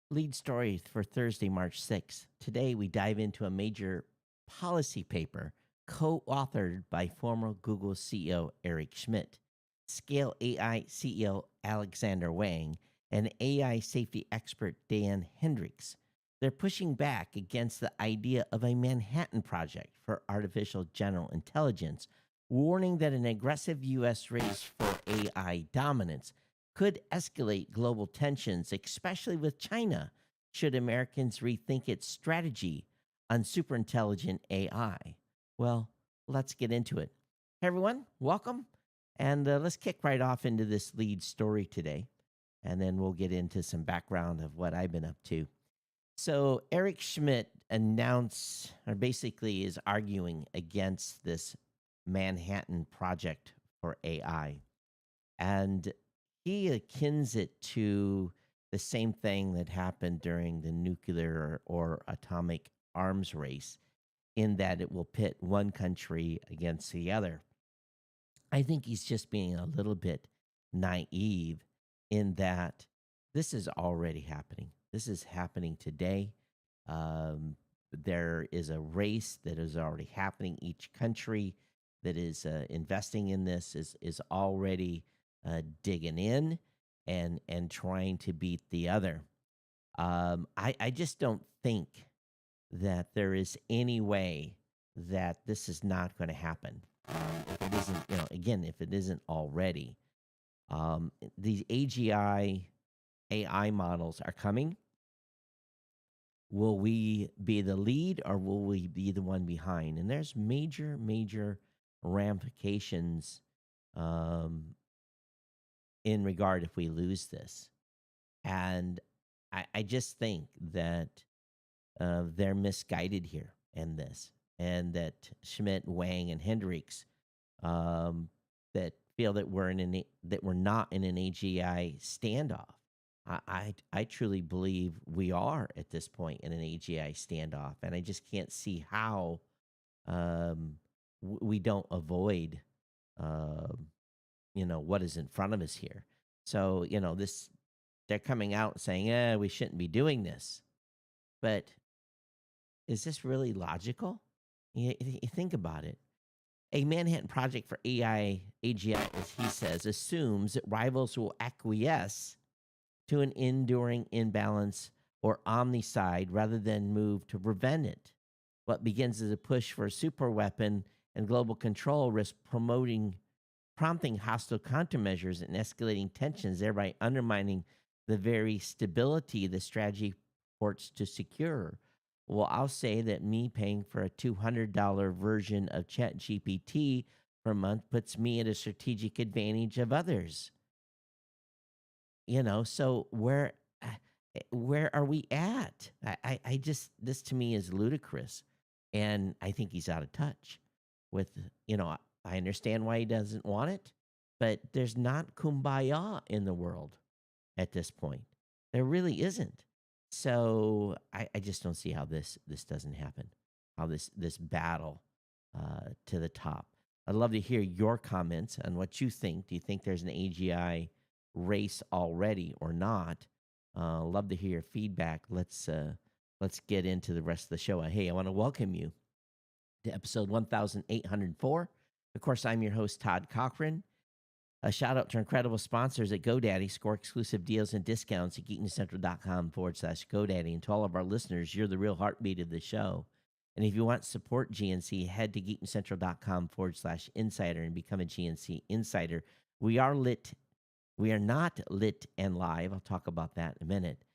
Lead story for Thursday, March 6th. Today, we dive into a major policy paper co authored by former Google CEO Eric Schmidt, Scale AI CEO Alexander Wang, and AI safety expert Dan Hendricks. They're pushing back against the idea of a Manhattan Project for artificial general intelligence, warning that an aggressive U.S. race for AI dominance could escalate global tensions, especially with China, should Americans rethink its strategy on superintelligent AI. Well, let's get into it. Hey, everyone, welcome. And let's kick right off into this lead story today. And then we'll get into some background of what I've been up to. So, Eric Schmidt announced, or basically is arguing against this Manhattan Project for AI. And he akins it to the same thing that happened during the nuclear or atomic arms race, in that it will pit one country against the other. I think he's just being a little bit naive in that this is already happening. This is happening today. Um, there is a race that is already happening. Each country that is investing in this is already digging in and trying to beat the other. I just don't think that there is any way that this is not going to happen. If it isn't, again, if it isn't already, these AGI AI models are coming. Will we be the lead or will we be the one behind? And there's major, major ramifications um, in regard if we lose this. And I just think that they're misguided here in this, and that Schmidt, Wang, and Hendricks um, that feel that that we're not in an AGI standoff. I truly believe we are at this point in an AGI standoff, and I just can't see how um, we don't avoid um, what is in front of us here. So this they're coming out saying, we shouldn't be doing this, but is this really logical? You think about it. A Manhattan Project for AGI, as he says, assumes that rivals will acquiesce to an enduring imbalance or omnicide rather than move to prevent it. What begins as a push for a superweapon and global control risks prompting hostile countermeasures and escalating tensions, thereby undermining the very stability the strategy purports to secure. Well, I'll say that me paying for a $200 version of ChatGPT per month puts me at a strategic advantage of others. So where are we at? I just, this to me is ludicrous, and I think he's out of touch with. I understand why he doesn't want it, but there's not kumbaya in the world at this point. There really isn't. So I just don't see how this doesn't happen. How this battle to the top. I'd love to hear your comments on what you think. Do you think there's an AGI race already or not? Love to hear your feedback. Let's get into the rest of the show. Hey, I want to welcome you to episode 1804. Of course, I'm your host, Todd Cochran. A shout out to incredible sponsors at GoDaddy. Score exclusive deals and discounts at geeknewscentral.com/GoDaddy. And to all of our listeners, you're the real heartbeat of the show. And if you want to support GNC, head to geeknewscentral.com/insider and become a GNC insider. We are lit. We are not lit and live. I'll talk about that in a minute.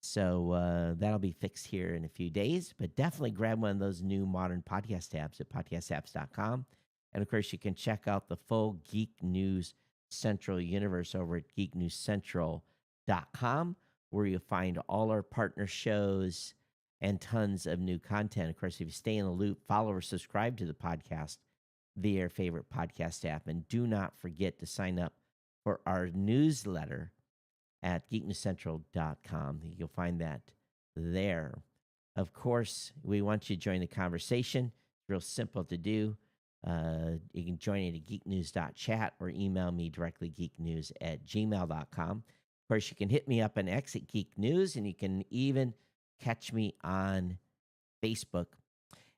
So that'll be fixed here in a few days. But definitely grab one of those new modern podcast apps at podcastapps.com. And of course, you can check out the full Geek News Central universe over at geeknewscentral.com, where you'll find all our partner shows and tons of new content. Of course, if you stay in the loop, follow or subscribe to the podcast via your favorite podcast app. And do not forget to sign up for our newsletter at geeknewscentral.com. You'll find that there. Of course, we want you to join the conversation. It's real simple to do. You can join it at geeknews.chat or email me directly, geeknews@gmail.com. Of course, you can hit me up on X at Geek News, and you can even catch me on Facebook.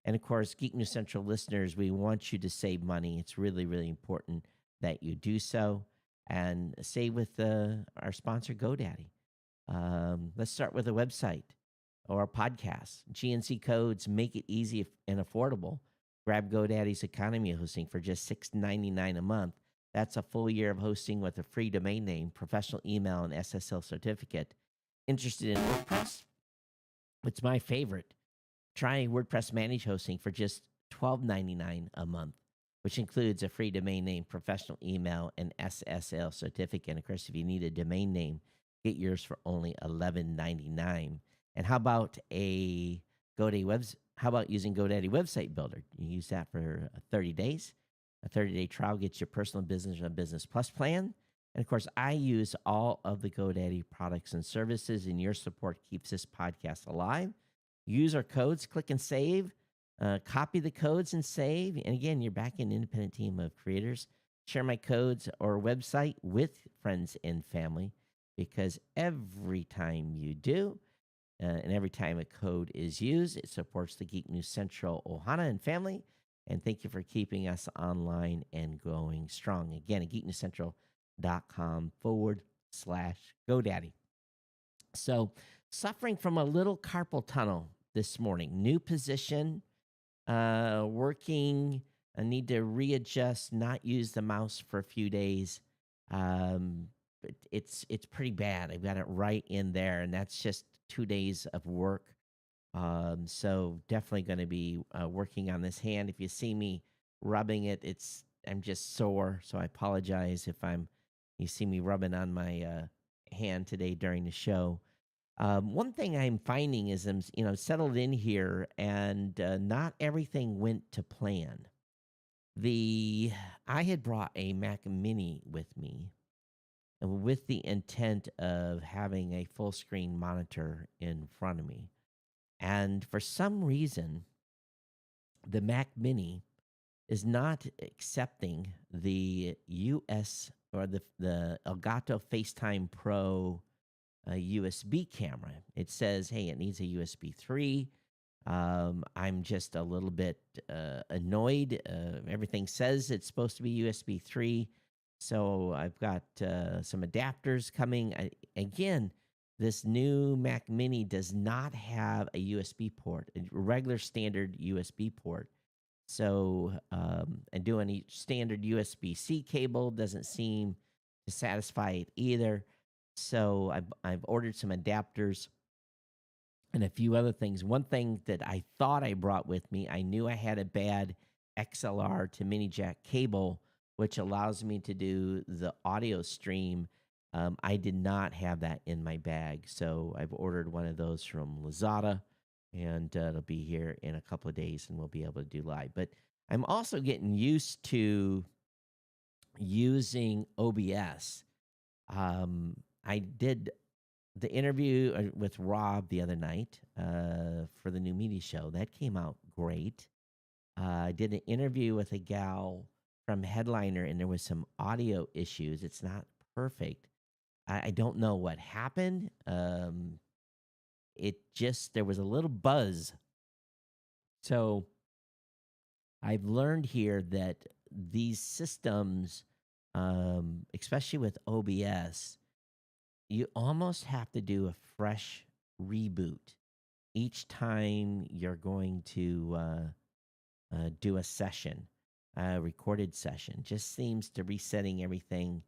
And of course, Geek News Central listeners, we want you to save money. It's really, really important that you do so and save with our sponsor, GoDaddy. Let's start with a website or a podcast. GNC codes make it easy and affordable. Grab GoDaddy's economy hosting for just $6.99 a month. That's a full year of hosting with a free domain name, professional email, and SSL certificate. Interested in WordPress? It's my favorite. Try WordPress Managed Hosting for just $12.99 a month, which includes a free domain name, professional email, and SSL certificate. And of course, if you need a domain name, get yours for only $11.99. And how about how about using GoDaddy Website Builder? You use that for 30 days. A 30-day trial gets your personal business and a Business Plus plan. And of course, I use all of the GoDaddy products and services, and your support keeps this podcast alive. Use our codes, click and save, copy the codes and save. And again, you're back in an independent team of creators. Share my codes or website with friends and family, because every time you do, and every time a code is used, it supports the Geek News Central Ohana and family. And thank you for keeping us online and going strong. Again, at geeknewscentral.com/GoDaddy. So, suffering from a little carpal tunnel this morning. New position, working. I need to readjust, not use the mouse for a few days. It's pretty bad. I've got it right in there, and that's just 2 days of work. So definitely going to be working on this hand. If you see me rubbing it, I'm just sore, so I apologize if you see me rubbing on my hand today during the show. One thing I'm finding is I'm settled in here, and not everything went to plan. I had brought a Mac Mini with me, and with the intent of having a full screen monitor in front of me. And for some reason, the Mac Mini is not accepting the US or the Elgato FaceTime Pro USB camera. It says, hey, it needs a USB 3. I'm just a little bit annoyed. Everything says it's supposed to be USB 3. So I've got some adapters coming. Again, this new Mac Mini does not have a USB port, a regular standard USB port. So, and doing a standard USB-C cable doesn't seem to satisfy it either. So I've ordered some adapters and a few other things. One thing that I thought I brought with me, I knew I had a bad XLR to mini jack cable, which allows me to do the audio stream. I did not have that in my bag, so I've ordered one of those from Lazada, and it'll be here in a couple of days, and we'll be able to do live. But I'm also getting used to using OBS. I did the interview with Rob the other night for the new media show. That came out great. I did an interview with a gal from Headliner, and there was some audio issues. It's not perfect. I don't know what happened. There was a little buzz. So I've learned here that these systems, especially with OBS, you almost have to do a fresh reboot each time you're going to do a session, a recorded session. Just seems to resetting everything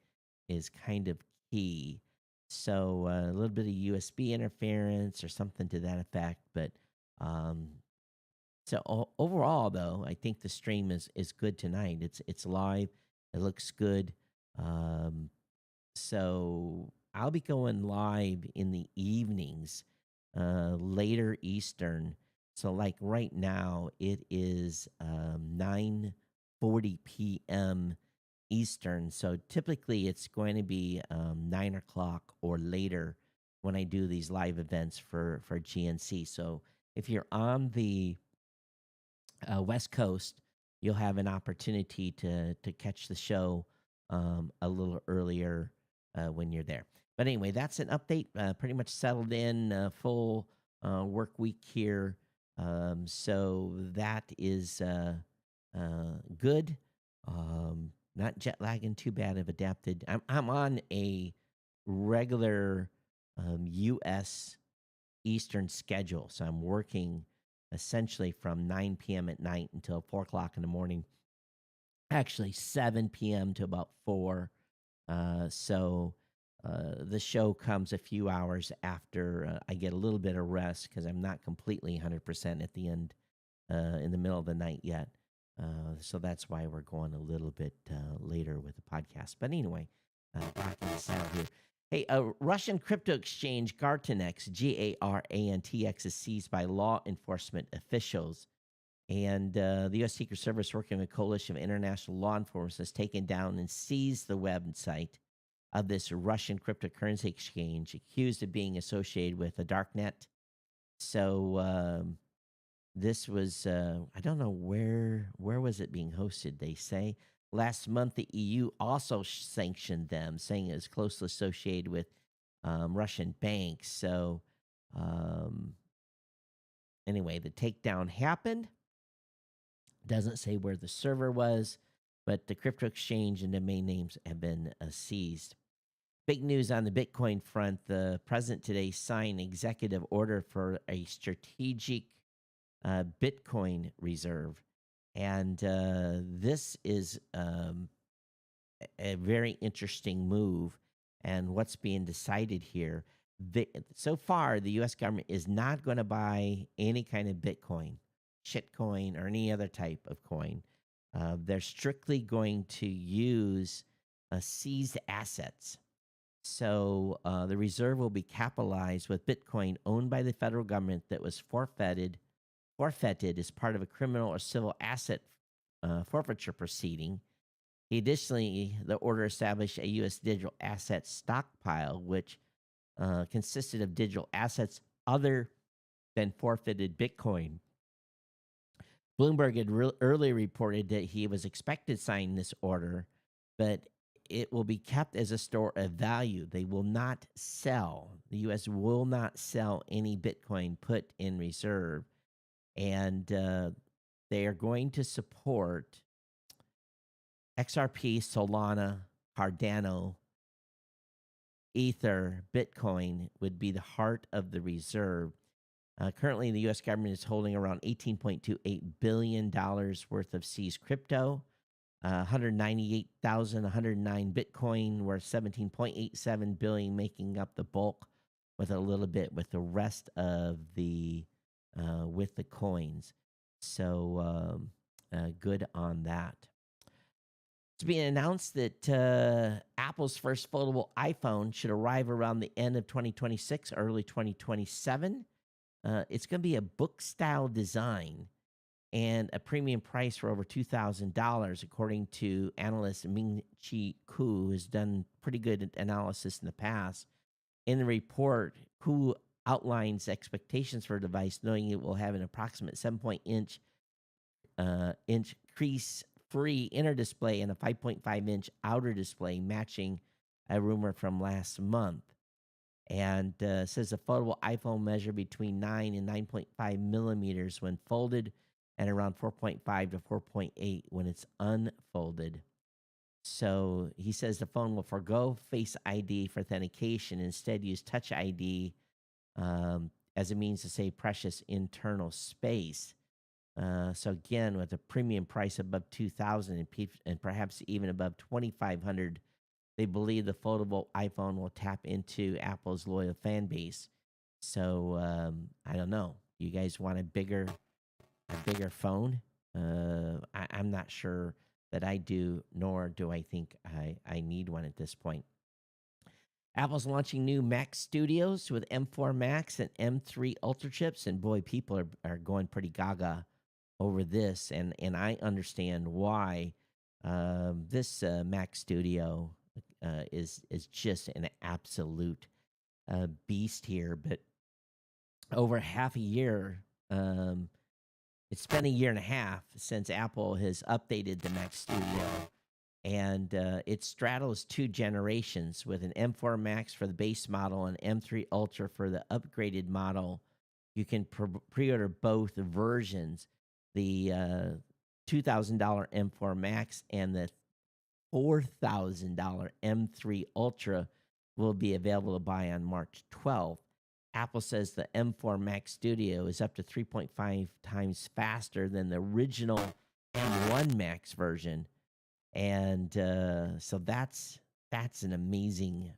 is kind of key. So a little bit of USB interference or something to that effect. But overall, though, I think the stream is good tonight. It's live. It looks good. So I'll be going live in the evenings, later Eastern. So like right now, it is 9:40 p.m. Eastern. So typically it's going to be 9 o'clock or later when I do these live events for GNC. So if you're on the West Coast, you'll have an opportunity to catch the show a little earlier when you're there. But anyway, that's an update. Pretty much settled in, full work week here. So that is good. Not jet lagging too bad. I've adapted. I'm on a regular U.S. Eastern schedule, so I'm working essentially from 9 p.m. at night until 4 o'clock in the morning. Actually, 7 p.m. to about 4. The show comes a few hours after I get a little bit of rest because I'm not completely 100% at the end in the middle of the night yet. So that's why we're going a little bit later with the podcast. But anyway, back in the saddle here. Hey, Russian crypto exchange Garantix, Garantx, is seized by law enforcement officials. And the U.S. Secret Service, working with a coalition of international law enforcement, has taken down and seized the website of this Russian cryptocurrency exchange, accused of being associated with a darknet. So this was, I don't know where was it being hosted. They say last month the EU also sanctioned them, saying it was closely associated with Russian banks. So anyway, the takedown happened. Doesn't say where the server was, but the crypto exchange and domain names have been seized. Big news on the Bitcoin front. The president today signed an executive order for a strategic Bitcoin reserve. And this is a very interesting move. And what's being decided here. So far, the U.S. government is not going to buy any kind of Bitcoin, shitcoin, or any other type of coin. They're strictly going to use seized assets. So the reserve will be capitalized with Bitcoin owned by the federal government that was forfeited as part of a criminal or civil asset forfeiture proceeding. Additionally, the order established a U.S. digital asset stockpile, which consisted of digital assets other than forfeited Bitcoin. Bloomberg had earlier reported that he was expected to sign this order, but it will be kept as a store of value. They will not sell. The U.S. will not sell any Bitcoin put in reserve. And they are going to support XRP, Solana, Cardano, Ether, Bitcoin would be the heart of the reserve. Currently, the U.S. government is holding around $18.28 billion worth of seized crypto, 198,109 Bitcoin worth $17.87 billion, making up the bulk, with a little bit with the rest of the with the coins. So good on that. It's being announced that Apple's first foldable iPhone should arrive around the end of 2026, early 2027. It's going to be a book-style design and a premium price for over $2,000, according to analyst Ming-Chi Kuo, who has done pretty good analysis in the past. In the report, Kuo outlines expectations for a device, knowing it will have an approximate 7.inch crease-free inner display and a 5.5-inch outer display, matching a rumor from last month. And says the foldable iPhone measure between 9 and 9.5 millimeters when folded, and around 4.5 to 4.8 when it's unfolded. So he says the phone will forego Face ID for authentication and instead use Touch ID as a means to save precious internal space. So again, with a premium price above $2,000 and perhaps even above $2,500, they believe the foldable iPhone will tap into Apple's loyal fan base. So I don't know. You guys want a bigger phone? I'm not sure that I do, nor do I think I need one at this point. Apple's launching new Mac Studios with M4 Max and M3 Ultra chips, and boy, people are going pretty gaga over this, and I understand why. This Mac Studio is just an absolute beast here. But over half a year, it's been a year and a half since Apple has updated the Mac Studio and it straddles two generations with an M4 Max for the base model and M3 Ultra for the upgraded model. You can pre-order both versions, the $2,000 M4 Max and the $4,000 M3 Ultra will be available to buy on March 12th. Apple says the M4 Max Studio is up to 3.5 times faster than the original M1 Max version, and so that's an amazing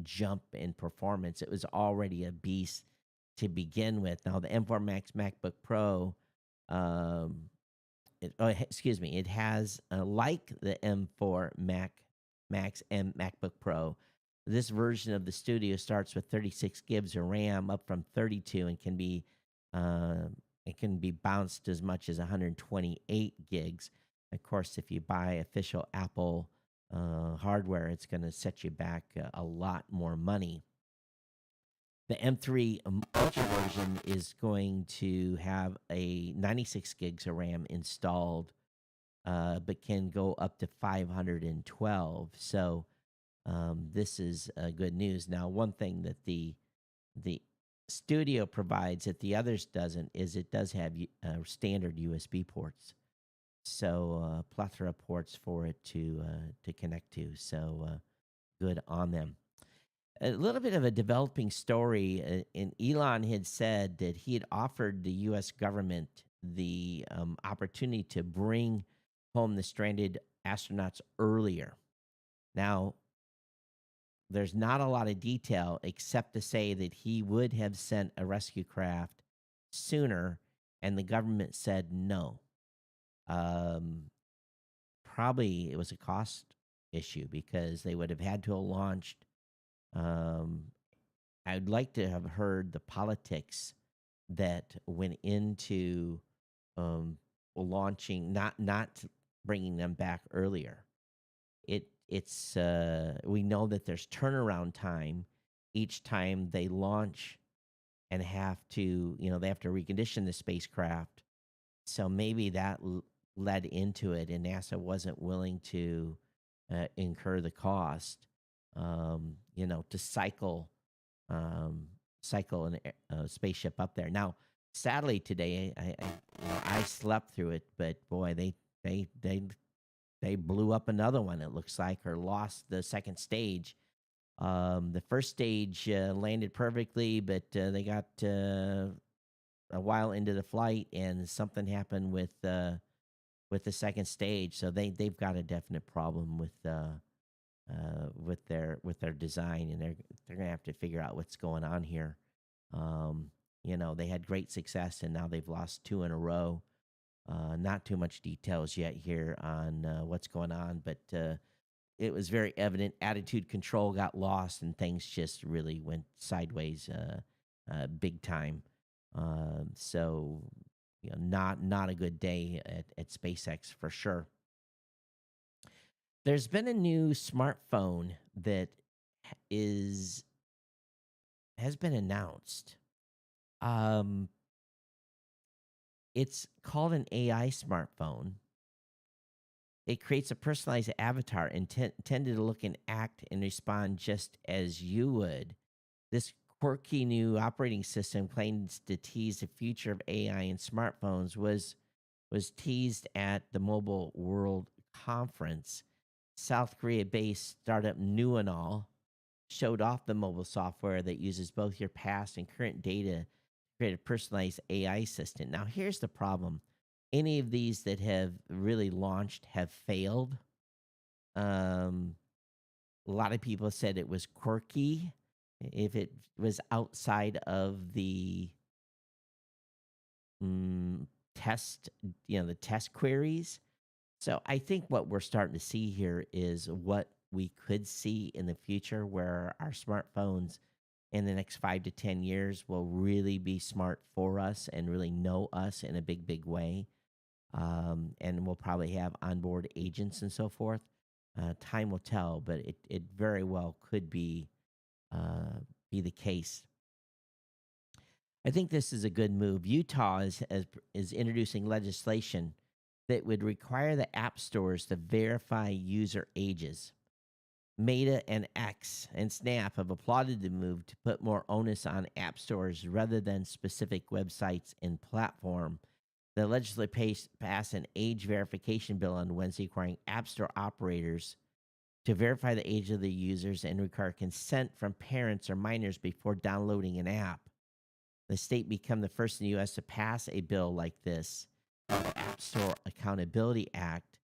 jump in performance. It was already a beast to begin with. Now the M4 Max MacBook Pro, um, excuse me, it has like the M4 Max and MacBook Pro. This version of the Studio starts with 36 gigs of RAM, up from 32, and uh, it can be bounced as much as 128 gigs. Of course, if you buy official Apple hardware, it's going to set you back a lot more money. The M3 Ultra version is going to have a 96 gigs of RAM installed, but can go up to 512. So this is good news. Now, one thing that the Studio provides that the others doesn't is it does have standard USB ports, so plethora of ports for it to connect to. So good on them. A little bit of a developing story. And Elon had said that he had offered the U.S. government the opportunity to bring home the stranded astronauts earlier. Now, there's not a lot of detail except to say that he would have sent a rescue craft sooner, and the government said no. Um, Probably it was a cost issue because they would have had to have launched. Um, I'd like to have heard the politics that went into launching, not bringing them back earlier. It's we know that there's turnaround time each time they launch and have to, they have to recondition the spacecraft. So maybe that led into it, and NASA wasn't willing to incur the cost, to cycle a spaceship up there. Now, sadly, today I slept through it, but boy, they blew up another one. It looks like, or lost the second stage. The first stage landed perfectly, but they got a while into the flight, and something happened with the second stage. So they've got a definite problem with their design, and they're gonna have to figure out what's going on here. They had great success, and now they've lost two in a row. Not too much details yet here on what's going on, but it was very evident. Attitude control got lost, and things just really went sideways, big time. So, not a good day at SpaceX for sure. There's been a new smartphone that is has been announced. Um, it's called an AI smartphone. It creates a personalized avatar intended to look and act and respond just as you would. This quirky new operating system claims to tease the future of AI and smartphones was teased at the Mobile World Conference. South Korea-based startup Nuanal showed off the mobile software that uses both your past and current data to create a personalized AI assistant. Now, here's the problem. Any of these that have really launched have failed. A lot of people said it was quirky if it was outside of the test, the test queries. So I think what we're starting to see here is what we could see in the future, where our smartphones in the next 5 to 10 years will really be smart for us and really know us in a big way. And we'll probably have onboard agents and so forth. Time will tell, but it very well could be the case. I think this is a good move. Utah is introducing legislation that would require the app stores to verify user ages. Meta and X and Snap have applauded the move to put more onus on app stores rather than specific websites and platform. The legislature passed an age verification bill on Wednesday requiring app store operators to verify the age of the users and require consent from parents or minors before downloading an app. The state became the first in the U.S. to pass a bill like this, the App Store Accountability Act.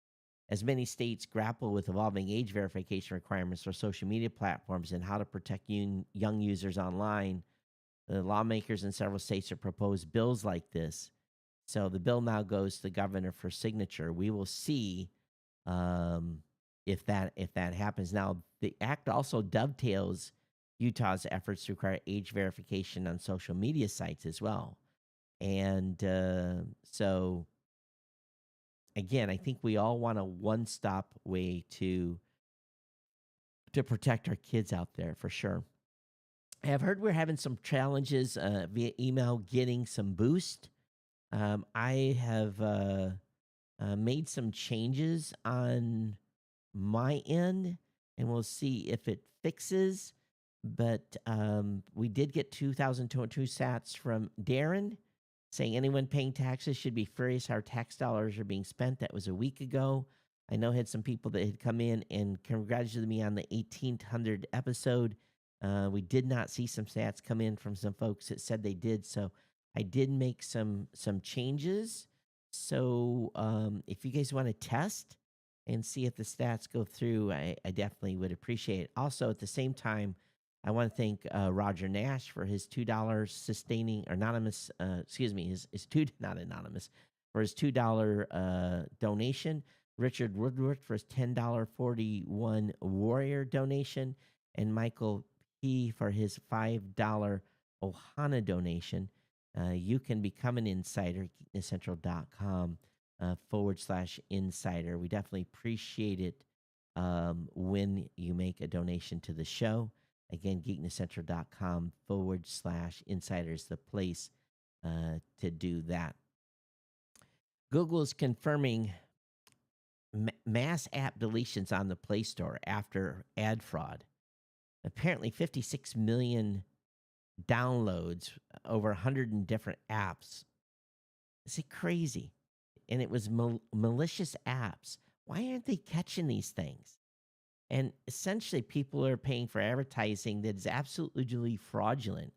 As many states grapple with evolving age verification requirements for social media platforms and how to protect young users online, the lawmakers in several states have proposed bills like this. So the bill now goes to the governor for signature. We will see um, if that happens. Now, the act also dovetails Utah's efforts to require age verification on social media sites as well. And so, again, I think we all want a one-stop way to protect our kids out there for sure. I've heard we're having some challenges via email getting some boost. I have made some changes on my end, and we'll see if it fixes. But we did get 2,202 sats from Darren saying anyone paying taxes should be furious how our tax dollars are being spent. That was a week ago. I know I had some people that had come in and congratulated me on the 1,800 episode. We did not see some stats come in from some folks that said they did. So I did make some changes. So if you guys want to test and see if the stats go through, I definitely would appreciate it. Also, at the same time, I want to thank Roger Nash for his $2 sustaining or anonymous, his two, not anonymous, for his $2 donation. Richard Woodward for his $10.41 Warrior donation, and Michael P for his $5 Ohana donation. You can become an insider, geeknesscentral.com /insider. We definitely appreciate it when you make a donation to the show. Again, geeknesscentral.com /insider is the place to do that. Google is confirming mass app deletions on the Play Store after ad fraud. Apparently, 56 million downloads over 100 different apps. Is it crazy? And it was malicious apps. Why aren't they catching these things? And essentially, people are paying for advertising that is absolutely fraudulent.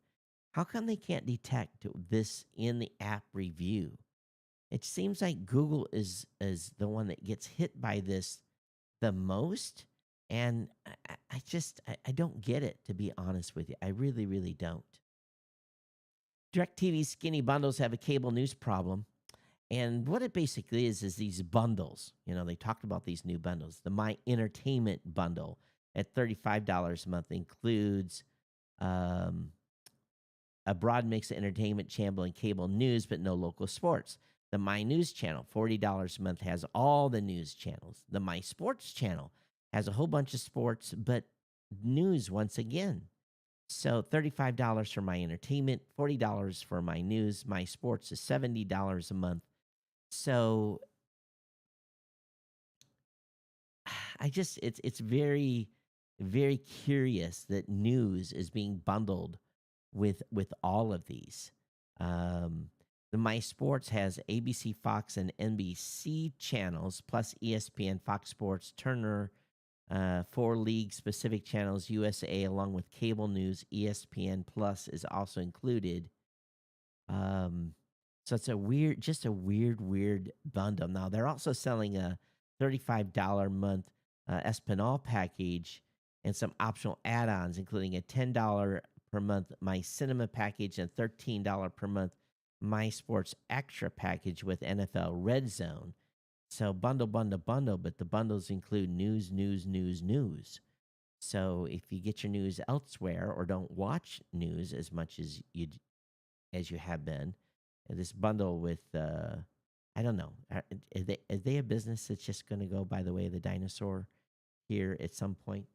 How come they can't detect this in the app review? It seems like Google is the one that gets hit by this the most. And I don't get it, to be honest with you. I really, really don't. DirecTV skinny bundles have a cable news problem. And what it basically is these bundles. You know, they talked about these new bundles. The My Entertainment bundle at $35 a month includes a broad mix of entertainment, channel, and cable news, but no local sports. The My News channel, $40 a month, has all the news channels. The My Sports channel has a whole bunch of sports, but news once again. So $35 for My Entertainment, $40 for My News. My Sports is $70 a month. So it's very, very curious that news is being bundled with all of these. The My Sports has ABC, Fox, and NBC channels, plus ESPN, Fox Sports, Turner, 4 league-specific channels, USA, along with cable news. ESPN Plus is also included. So it's a weird bundle. Now, they're also selling a $35 a month Espinal package and some optional add-ons, including a $10 per month My Cinema package and $13 per month My Sports Extra package with NFL Red Zone. So bundle, but the bundles include news. So if you get your news elsewhere or don't watch news as much as you have been, this bundle with I don't know, are they a business that's just going to go by the way of the dinosaur here at some point?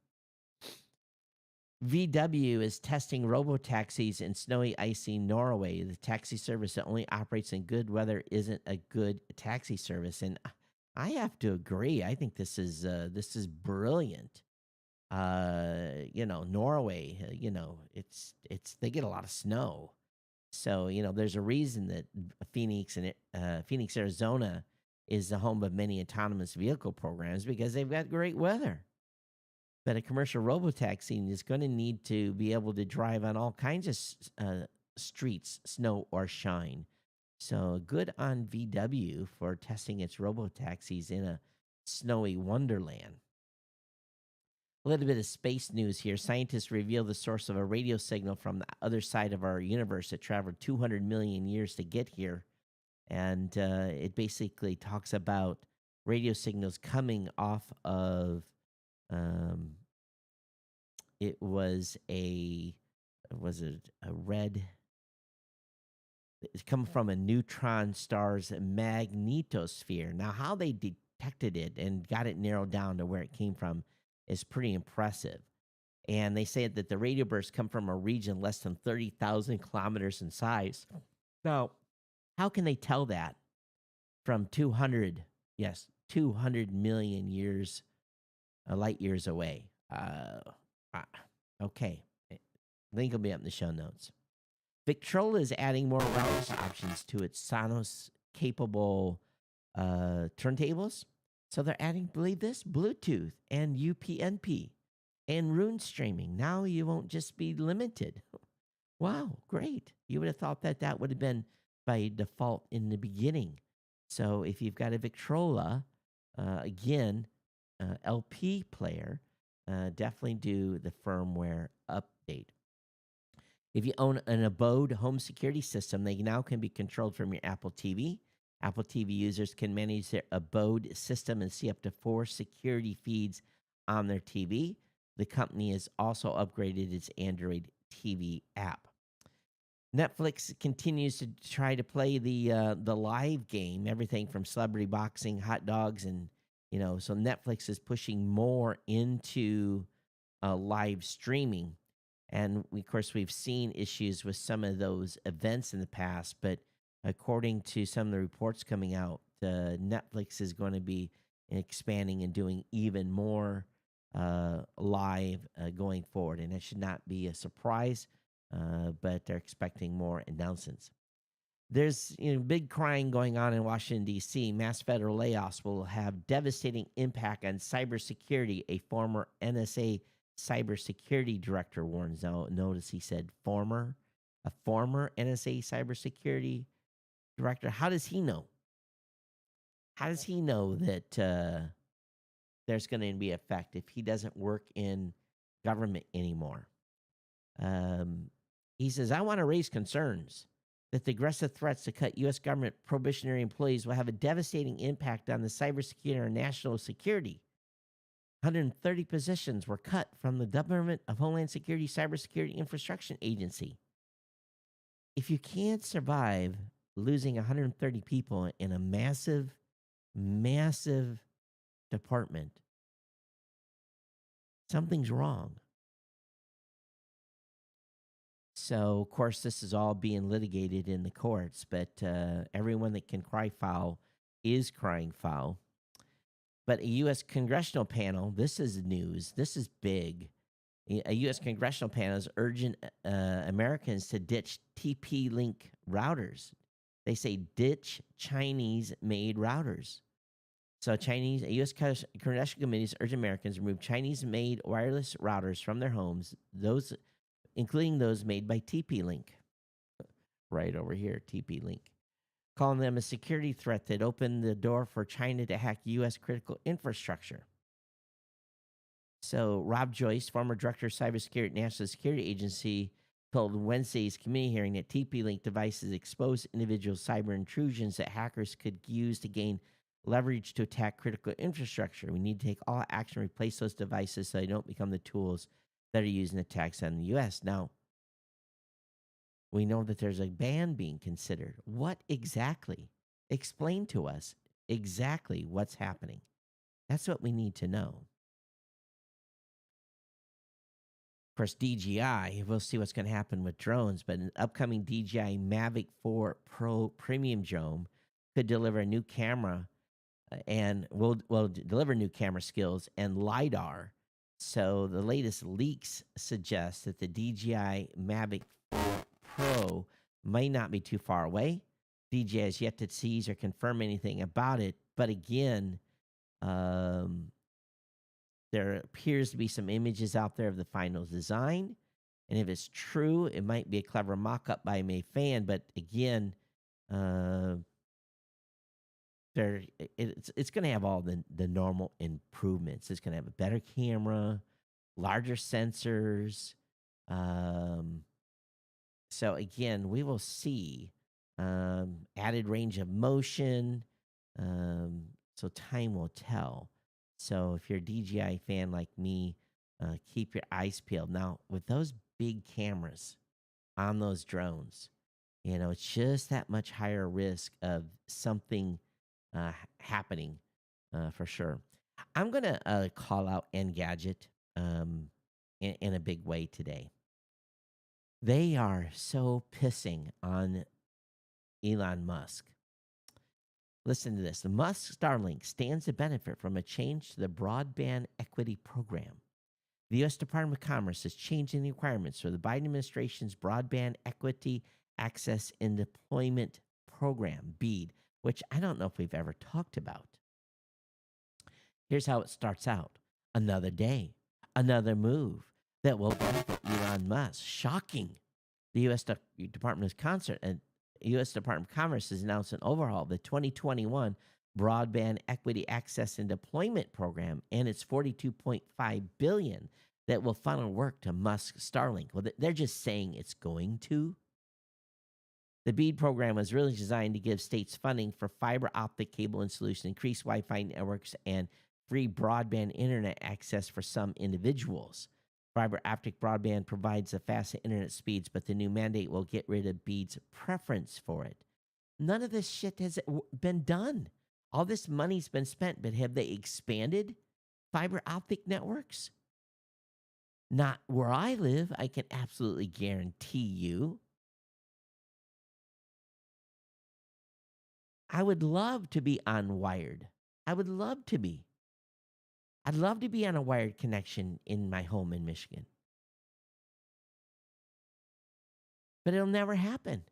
VW is testing robo-taxis in snowy, icy Norway. The taxi service that only operates in good weather isn't a good taxi service. And I have to agree. I think this is brilliant. Norway, it's they get a lot of snow. So, there's a reason that Phoenix, Arizona is the home of many autonomous vehicle programs because they've got great weather. But a commercial robotaxi is going to need to be able to drive on all kinds of streets, snow or shine. So good on VW for testing its robotaxis in a snowy wonderland. A little bit of space news here. Scientists reveal the source of a radio signal from the other side of our universe that traveled 200 million years to get here. And it basically talks about radio signals coming off of, um, it was it a red? It's come from a neutron star's magnetosphere. Now, how they detected it and got it narrowed down to where it came from is pretty impressive. And they say that the radio bursts come from a region less than 30,000 kilometers in size. Now, how can they tell that from 200 million years, light years away? Uh, okay. Link will be up in the show notes. Victrola is adding more wireless options to its Sonos capable turntables. So they're adding, believe this, Bluetooth and UPnP and rune streaming. Now you won't just be limited. Wow, great. You would have thought that that would have been by default in the beginning. So if you've got a Victrola, again, LP player, definitely do the firmware update. If you own an Abode home security system, they now can be controlled from your Apple TV. Apple TV users can manage their Abode system and see up to 4 security feeds on their TV. The company has also upgraded its Android TV app. Netflix continues to try to play the live game, everything from celebrity boxing, hot dogs, and so Netflix is pushing more into live streaming. And of course, we've seen issues with some of those events in the past, but according to some of the reports coming out, Netflix is going to be expanding and doing even more live going forward. And it should not be a surprise, but they're expecting more announcements. There's big crying going on in Washington, D.C. Mass federal layoffs will have devastating impact on cybersecurity, a former NSA cybersecurity director warns. Now, notice he said a former NSA cybersecurity director. How does he know? How does he know that there's going to be effect if he doesn't work in government anymore? He says, I want to raise concerns that the aggressive threats to cut U.S. government probationary employees will have a devastating impact on the cybersecurity and national security. 130 positions were cut from the Department of Homeland Security Cybersecurity Infrastructure Agency. If you can't survive losing 130 people in a massive, massive department, something's wrong. So, of course, this is all being litigated in the courts, but everyone that can cry foul is crying foul. But a U.S. congressional panel, this is news, this is big. A U.S. congressional panel is urging Americans to ditch TP-Link routers. They say ditch Chinese-made routers. So a U.S. congressional committee is urging Americans to remove Chinese-made wireless routers from their homes, including those made by TP-Link. Right over here, TP-Link. Calling them a security threat that opened the door for China to hack U.S. critical infrastructure. So Rob Joyce, former director of cybersecurity at National Security Agency, told Wednesday's committee hearing that TP-Link devices expose individual cyber intrusions that hackers could use to gain leverage to attack critical infrastructure. We need to take all action to replace those devices so they don't become the tools that are used in attacks on the U.S. Now, we know that there's a ban being considered. What exactly? Explain to us exactly what's happening. That's what we need to know. Of course, DJI, we'll see what's going to happen with drones, but an upcoming DJI Mavic 4 Pro premium drone could deliver a new camera and will deliver new camera skills and lidar. So the latest leaks suggest that the DJI Mavic 4 Pro may not be too far away. DJI has yet to tease or confirm anything about it, but again, um, there appears to be some images out there of the final design. And if it's true, it might be a clever mock up by a May fan. But again, uh, it's going to have all the normal improvements. It's going to have a better camera, larger sensors. Um, so again, we will see added range of motion. So time will tell. So if you're a DJI fan like me, keep your eyes peeled. Now with those big cameras on those drones, it's just that much higher risk of something happening for sure. I'm going to call out Engadget in a big way today. They are so pissing on Elon Musk. Listen to this. The Musk Starlink stands to benefit from a change to the broadband equity program. The U.S. Department of Commerce is changing the requirements for the Biden administration's broadband equity access and deployment program, BEAD, which I don't know if we've ever talked about. Here's how it starts out. Another day, another move that will benefit Elon Musk. Shocking. The U.S. Department of Commerce has announced an overhaul of the 2021 Broadband Equity Access and Deployment Program and its $42.5 billion that will funnel work to Musk Starlink. Well, they're just saying it's going to. The BEAD program was really designed to give states funding for fiber optic cable installation, increased Wi-Fi networks, and free broadband internet access for some individuals. Fiber optic broadband provides the fastest internet speeds, but the new mandate will get rid of BEAD's preference for it. None of this shit has been done. All this money's been spent, but have they expanded fiber optic networks? Not where I live, I can absolutely guarantee you. I would love to be unwired. I would love to be. I'd love to be on a wired connection in my home in Michigan. But it'll never happen.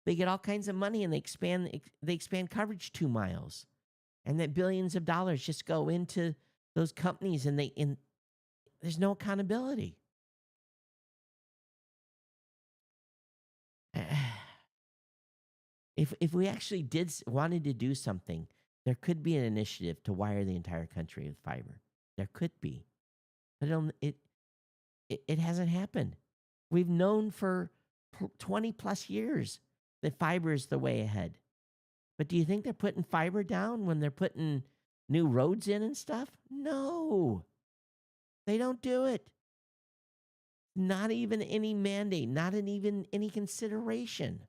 They get all kinds of money and they expand coverage 2 miles. And that billions of dollars just go into those companies and there's no accountability. If we actually wanted to do something, there could be an initiative to wire the entire country with fiber. There could be. But it hasn't happened. We've known for 20 plus years that fiber is the way ahead. But do you think they're putting fiber down when they're putting new roads in and stuff? No. They don't do it. Not even any mandate, not even any consideration.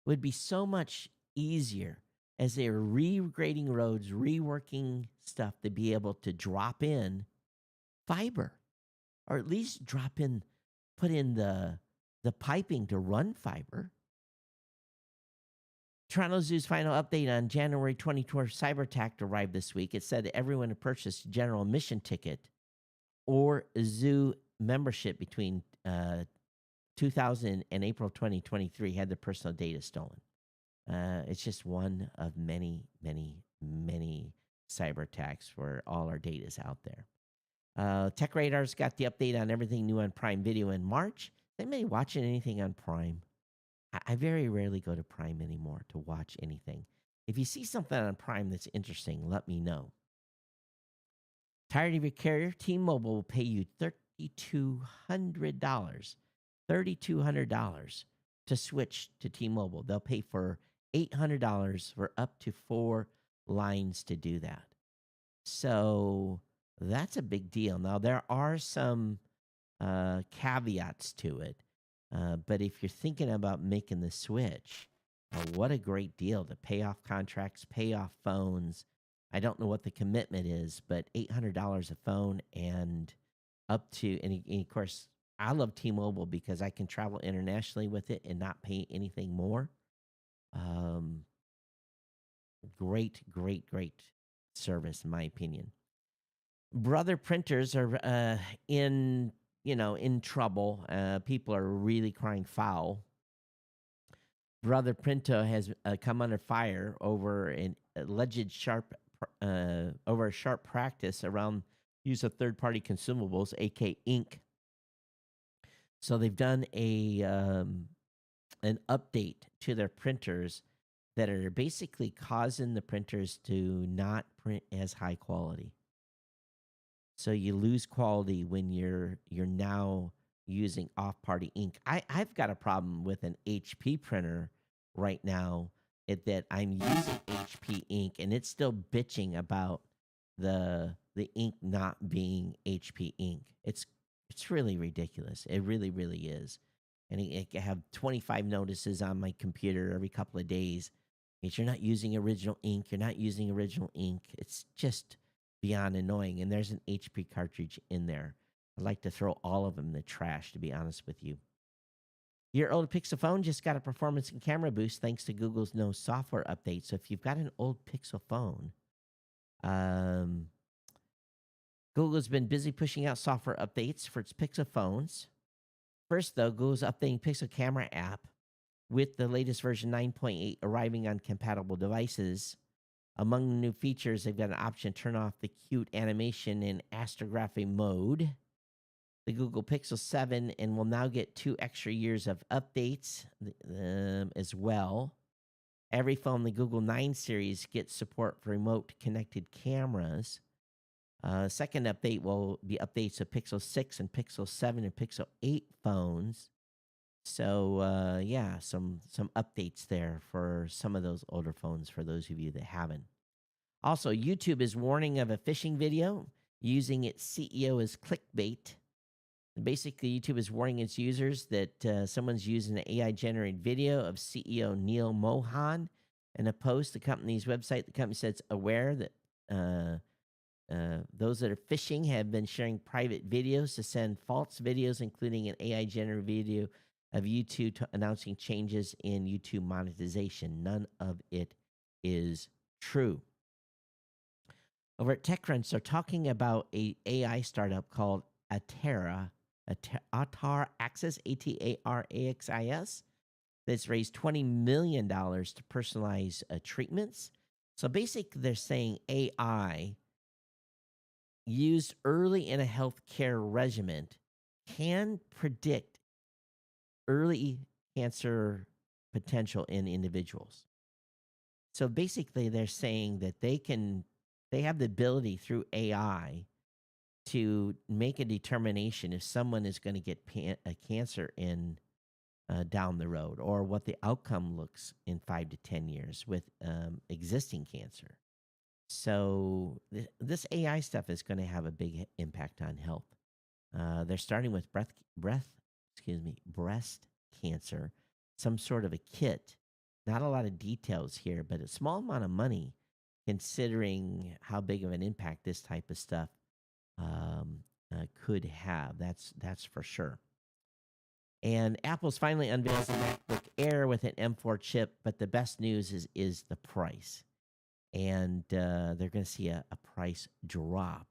Would be so much easier as they're regrading roads, reworking stuff to be able to drop in fiber, or at least put in the piping to run fiber. Toronto Zoo's final update on January 2024 cyber attack arrived this week. It said that everyone who purchased a general admission ticket or zoo membership between 2000 and April 2023 had their personal data stolen. It's just one of many, many, many cyber attacks where all our data is out there. Tech Radar's got the update on everything new on Prime Video in March. Is anybody watching anything on Prime? I very rarely go to Prime anymore to watch anything. If you see something on Prime that's interesting, let me know. Tired of your carrier? T-Mobile will pay you $3,200 to switch to T-Mobile. They'll pay for $800 for up to 4 lines to do that. So that's a big deal. Now, there are some caveats to it. But if you're thinking about making the switch, what a great deal to pay off contracts, pay off phones. I don't know what the commitment is, but $800 a phone and up to, and of course, I love T-Mobile because I can travel internationally with it and not pay anything more. Great, great, great service, in my opinion. Brother printers are in trouble. People are really crying foul. Brother Printo has come under fire over an alleged over a sharp practice around use of third-party consumables, aka ink. So they've done an update to their printers that are basically causing the printers to not print as high quality. So you lose quality when you're now using off-party ink. I've got a problem with an HP printer right now that I'm using HP ink and it's still bitching about the ink not being HP ink. It's really ridiculous. It really, really is. And it can have 25 notices on my computer every couple of days. If you're not using original ink, you're not using original ink. It's just beyond annoying. And there's an HP cartridge in there. I'd like to throw all of them in the trash, to be honest with you. Your old Pixel phone just got a performance and camera boost thanks to Google's no software update. So if you've got an old Pixel phone, Google's been busy pushing out software updates for its Pixel phones. First, though, Google's updating Pixel camera app with the latest version 9.8 arriving on compatible devices. Among the new features, they've got an option to turn off the cute animation in astrography mode. The Google Pixel 7 and will now get 2 extra years of updates as well. Every phone, the Google 9 series, gets support for remote connected cameras. Second update will be updates to Pixel 6 and Pixel 7 and Pixel 8 phones. So yeah, some updates there for some of those older phones for those of you that haven't. Also, YouTube is warning of a phishing video using its CEO as clickbait. Basically, YouTube is warning its users that someone's using an AI-generated video of CEO Neil Mohan in a post. The company's website, the company says, aware that those that are phishing have been sharing private videos to send false videos, including an AI-generated video of YouTube announcing changes in YouTube monetization. None of it is true. Over at TechCrunch, they're talking about a AI startup called Atara Axis, Ataraxis, that's raised $20 million to personalize treatments. So basically, they're saying AI used early in a healthcare regimen can predict early cancer potential in individuals. So basically, they're saying that they have the ability through AI to make a determination if someone is going to get a cancer in down the road, or what the outcome looks in 5 to 10 years with existing cancer. So this AI stuff is going to have a big impact on health. They're starting with breast cancer, some sort of a kit. Not a lot of details here, but a small amount of money, considering how big of an impact this type of stuff could have. That's for sure. And Apple's finally unveiled the MacBook Air with an M4 chip, but the best news is the price. And they're going to see a price drop.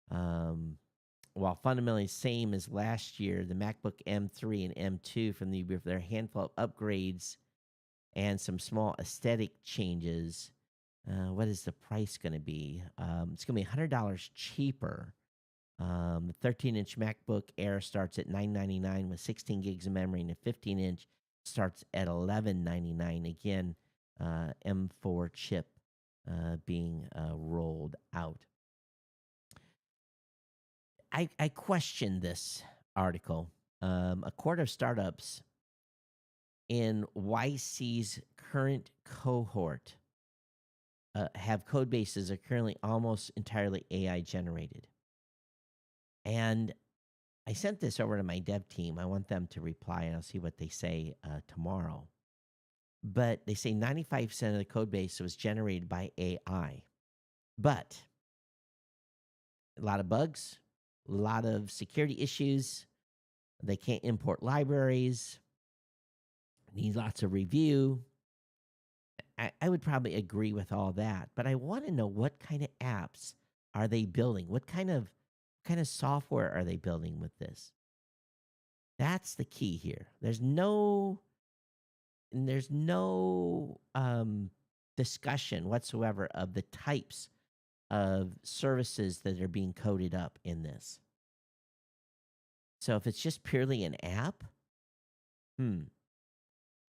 While fundamentally same as last year, the MacBook M3 and M2 from their handful of upgrades and some small aesthetic changes. What is the price going to be? It's going to be $100 cheaper. The 13-inch MacBook Air starts at $999 with 16 gigs of memory, and the 15-inch starts at $1199. Again, M4 chip being rolled out. I question this article. A quarter of startups in YC's current cohort have code bases that are currently almost entirely AI generated. And I sent this over to my dev team. I want them to reply, and I'll see what they say tomorrow. But they say 95% of the code base was generated by AI. But a lot of bugs, a lot of security issues. They can't import libraries. Need lots of review. I would probably agree with all that, but I want to know what kind of apps are they building? What kind of software are they building with this? That's the key here. There's no discussion whatsoever of the types of services that are being coded up in this. So if it's just purely an app, hmm,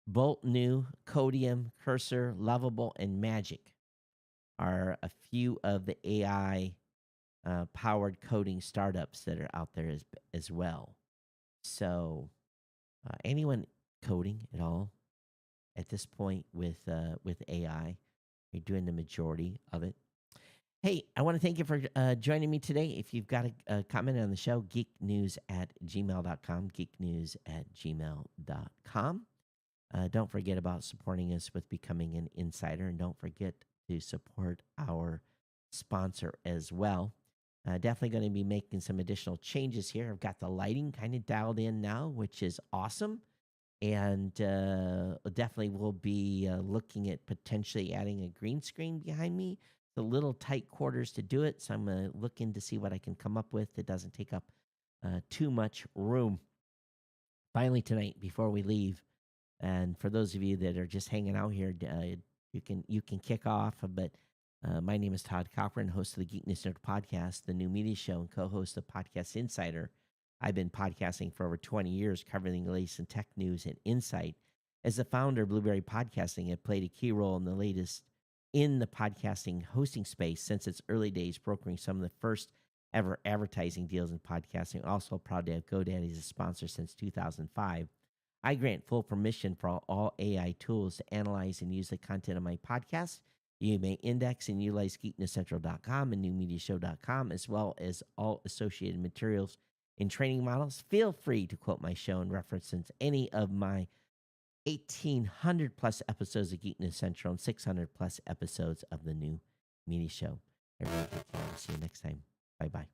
Bolt New, Codium, Cursor, Lovable, and Magic are a few of the AI powered coding startups that are out there as well. So anyone coding at all at this point with AI, you're doing the majority of it. Hey, I want to thank you for joining me today. If you've got a comment on the show, geeknews@gmail.com, geeknews@gmail.com. Don't forget about supporting us with becoming an insider, and don't forget to support our sponsor as well. Definitely going to be making some additional changes here. I've got the lighting kind of dialed in now, which is awesome. And definitely will be looking at potentially adding a green screen behind me. It's a little tight quarters to do it, so I'm looking to see what I can come up with that doesn't take up too much room. Finally, tonight, before we leave, and for those of you that are just hanging out here, you can kick off. But my name is Todd Cochran, host of the Geek News Nerd podcast, the new media show, and co-host of Podcast Insider. I've been podcasting for over 20 years, covering the latest in tech news and insight. As the founder of Blueberry Podcasting, I've played a key role in the latest in the podcasting hosting space since its early days, brokering some of the first ever advertising deals in podcasting. Also proud to have GoDaddy as a sponsor since 2005. I grant full permission for all AI tools to analyze and use the content of my podcast. You may index and utilize geeknewscentral.com and newmediashow.com, as well as all associated materials and training models. Feel free to quote my show and reference any of my 1,800 plus episodes of Geek News Central and 600 plus episodes of the New Media Show. I really take care. I'll see you next time. Bye bye.